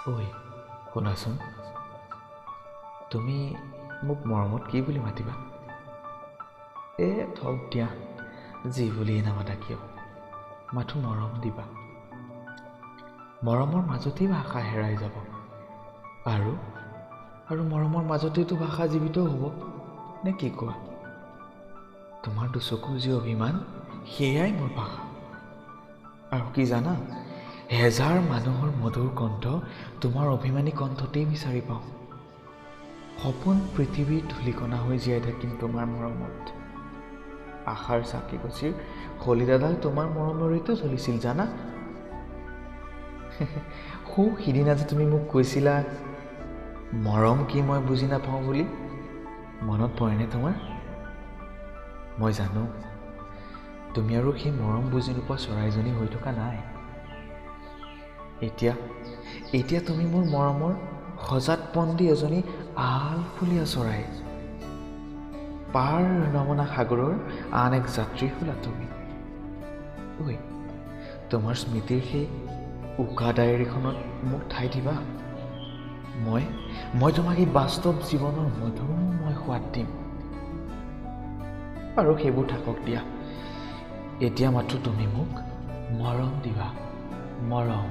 ঐ শুনাচোন, তুমি মোক মৰমত কি বুলি মাতিবা? থওক দিয়া, যি বুলিয়ে নামাতা কিয়, মাথো মৰম দিবা। মৰমৰ মাজতেই ভাষা হেৰাই যাব, আৰু মৰমৰ মাজতেইতো ভাষা জীৱিত হ'ব, নে কি কোৱা? তোমাৰ দুচকুৰ যি অভিমান, সেয়াই মোৰ ভাষা। আৰু কি জানা, হেজাৰ মানুহৰ মধুৰ কণ্ঠ তোমাৰ অভিমানী কণ্ঠতেই বিচাৰি পাওঁ। সপোন পৃথিৱীৰ ধূলিকণা হৈ জীয়াই থাকিম তোমাৰ মৰমত। আশাৰ চাকি গছিৰ শলিতাডাল তোমাৰ মৰমৰেতো চলিছিল জানা। সিদিনা যে তুমি মোক কৈছিলা মৰম কি মই বুজি নাপাওঁ বুলি, মনত পৰেনে তোমাৰ? মই জানো তুমি আৰু সেই মৰম বুজি নোপোৱা চৰাইজনী হৈ থকা নাই। এতিয়া তুমি মোৰ মৰমৰ সজাত বন্দী এজনী আলফুলীয়া চৰাই। পাৰ নমনা সাগৰৰ আন এক যাত্ৰী হলা তুমি। ঐ, তোমাৰ স্মৃতিৰ সেই উকা ডায়েৰীখনত মোক ঠাই দিবা। মই তোমাক এই বাস্তৱ জীৱনৰ মধুৰময় সোৱাদ দিম। আৰু সেইবোৰ থাকক দিয়া, এতিয়া মাত্ৰ তুমি মোক মৰম দিবা, মৰম।